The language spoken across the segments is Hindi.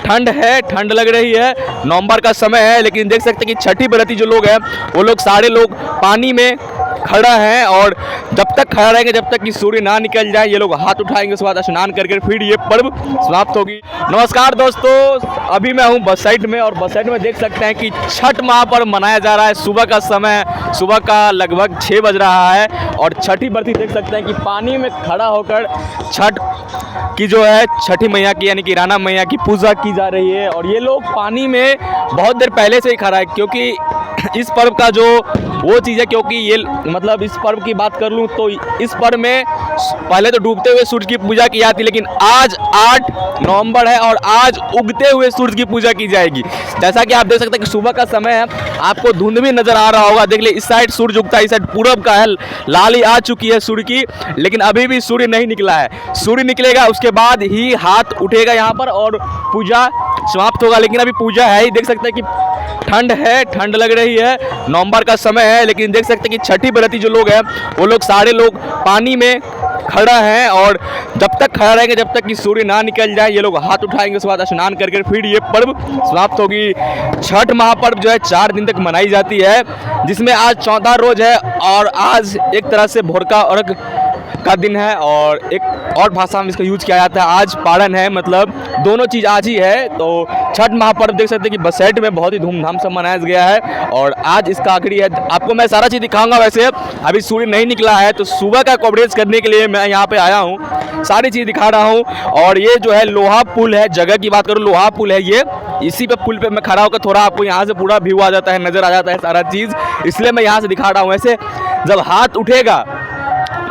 ठंड है, ठंड लग रही है, नवंबर का समय है, लेकिन देख सकते हैं कि छठी व्रती जो लोग हैं वो लोग सारे लोग पानी में खड़ा है और जब तक खड़ा रहेंगे जब तक कि सूर्य ना निकल जाए ये लोग हाथ उठाएंगे, उसके बाद स्नान करके फिर ये पर्व समाप्त होगी। नमस्कार दोस्तों, अभी मैं हूँ बस साइड में और बस साइड में देख सकते हैं कि छठ महापर्व मनाया जा रहा है। सुबह का समय, सुबह का लगभग 6 बज रहा है और छठी व्रती देख सकते हैं कि पानी में खड़ा होकर छठ की जो है छठी मैया की यानी कि राना मैया की पूजा की जा रही है। और ये लोग पानी में बहुत देर पहले से ही खड़ा है क्योंकि इस पर्व का जो वो चीज़ है, क्योंकि ये मतलब इस पर्व की बात कर लूँ तो इस पर्व में पहले तो डूबते हुए सूरज की पूजा की जाती है, लेकिन आज 8 नवंबर है और आज उगते हुए सूरज की पूजा की जाएगी। जैसा कि आप देख सकते हैं कि सुबह का समय है, आपको धुंध भी नजर आ रहा होगा। देख ले, इस साइड सूरज उगता है, इस साइड पूरब का है, लाली आ चुकी है सूर्य की, लेकिन अभी भी सूर्य नहीं निकला है। सूर्य निकलेगा उसके बाद ही हाथ उठेगा यहाँ पर और पूजा समाप्त होगा, लेकिन अभी पूजा है ही। देख सकते हैं कि ठंड है, ठंड लग रही है, नवंबर का समय है, लेकिन देख सकते हैं कि छठी व्रती जो लोग हैं वो लोग सारे लोग पानी में खड़ा है और जब तक खड़ा रहेंगे जब तक कि सूर्य ना निकल जाए ये लोग हाथ उठाएंगे, उसके बाद स्नान करके फिर ये पर्व समाप्त होगी। छठ महापर्व जो है 4 दिन तक मनाई जाती है, जिसमें आज 14 रोज है और आज एक तरह से भोर का अर्घ का दिन है और एक और भाषा में इसका यूज किया जाता है। आज पारण है, मतलब दोनों चीज़ आज ही है। तो छठ महापर्व देख सकते हैं कि बसैट में बहुत ही धूमधाम से मनाया गया है और आज इसका आखिरी है। आपको मैं सारा चीज़ दिखाऊंगा। वैसे अभी सूर्य नहीं निकला है तो सुबह का कवरेज करने के लिए मैं यहाँ पे आया हूँ, सारी चीज़ दिखा रहा हूँ। और ये जो है लोहा पुल है, जगह की बात करूँ लोहा पुल है ये, इसी पे पुल पे मैं खड़ा होकर थोड़ा आपको यहाँ से पूरा व्यू आ जाता है, नज़र आ जाता है सारा चीज़, इसलिए मैं यहाँ से दिखा रहा हूँ। वैसे जब हाथ उठेगा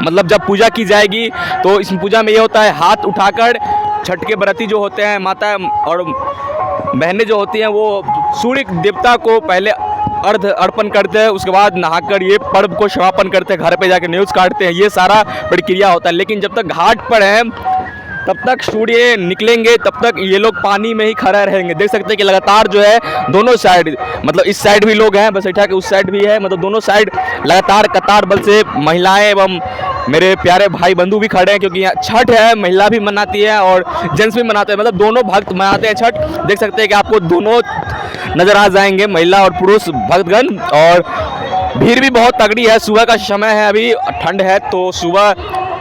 मतलब जब पूजा की जाएगी तो इस पूजा में ये होता है, हाथ उठाकर छठ के व्रती जो होते हैं, माता और बहनें जो होती हैं, वो सूर्य देवता को पहले अर्घ अर्पण करते हैं, उसके बाद नहाकर ये पर्व को समापन करते हैं, घर पे जाकर न्यूज़ काटते हैं, ये सारा प्रक्रिया होता है। लेकिन जब तक घाट पर हैं तब तक सूर्य निकलेंगे तब तक ये लोग पानी में ही खड़ा रहेंगे। देख सकते हैं कि लगातार जो है दोनों साइड, मतलब इस साइड भी लोग हैं, बसैठा के उस साइड भी है, मतलब दोनों साइड लगातार कतार बल से महिलाएं एवं मेरे प्यारे भाई बंधु भी खड़े हैं, क्योंकि यहाँ छठ है, महिला भी मनाती है और जेंट्स भी मनाते हैं, मतलब दोनों भक्त मनाते हैं छठ। देख सकते हैं कि आपको दोनों नजर आ जाएंगे, महिला और पुरुष भक्तगण, और भीड़ भी बहुत तगड़ी है। सुबह का समय है, अभी ठंड है तो सुबह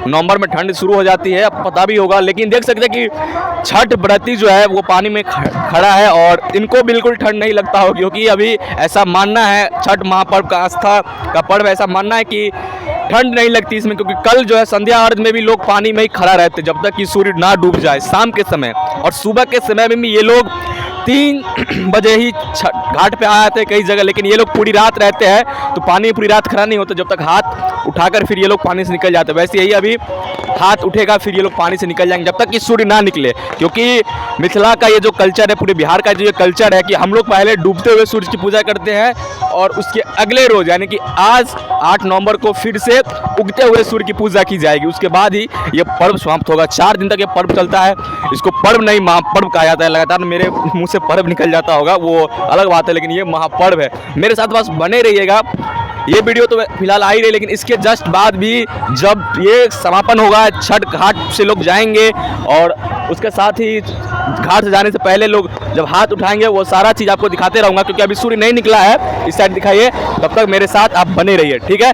नवंबर में ठंड शुरू हो जाती है, आपको पता भी होगा। लेकिन देख सकते हैं कि छठ व्रती जो है वो पानी में खड़ा है और इनको बिल्कुल ठंड नहीं लगता हो, क्योंकि अभी ऐसा मानना है, छठ महापर्व का आस्था का पर्व, ऐसा मानना है कि ठंड नहीं लगती इसमें, क्योंकि कल जो है संध्या अर्घ में भी लोग पानी में ही खड़ा रहते जब तक कि सूर्य ना डूब जाए शाम के समय। और सुबह के समय में भी ये लोग 3 बजे ही घाट पे आ जाते हैं कई जगह, लेकिन ये लोग पूरी रात रहते हैं तो पानी में पूरी रात खड़ा नहीं होता, जब तक हाथ उठाकर फिर ये लोग पानी से निकल जाते हैं। वैसे यही अभी हाथ उठेगा फिर ये लोग पानी से निकल जाएंगे जब तक कि सूर्य ना निकले, क्योंकि मिथिला का ये जो कल्चर है, पूरे बिहार का जो ये कल्चर है कि हम लोग पहले डूबते हुए सूर्य की पूजा करते हैं और उसके अगले रोज यानी कि आज 8 नवंबर को फिर से उगते हुए सूर्य की पूजा की जाएगी, उसके बाद ही ये पर्व समाप्त होगा। 4 दिन तक ये पर्व चलता है, इसको पर्व नहीं महापर्व कहा जाता है। लगातार मेरे मुंह से पर्व निकल जाता होगा वो अलग बात है, लेकिन ये महापर्व है। मेरे साथ बस बने रहिएगा। ये वीडियो तो फिलहाल आ ही रही, लेकिन इसके जस्ट बाद भी जब ये समापन होगा, छठ घाट से लोग जाएंगे और उसके साथ ही घाट से जाने से पहले लोग जब हाथ उठाएंगे वो सारा चीज़ आपको दिखाते रहूँगा, क्योंकि अभी सूर्य नहीं निकला है। इस साइड दिखाइए, तब तक मेरे साथ आप बने रहिए, ठीक है।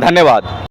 धन्यवाद।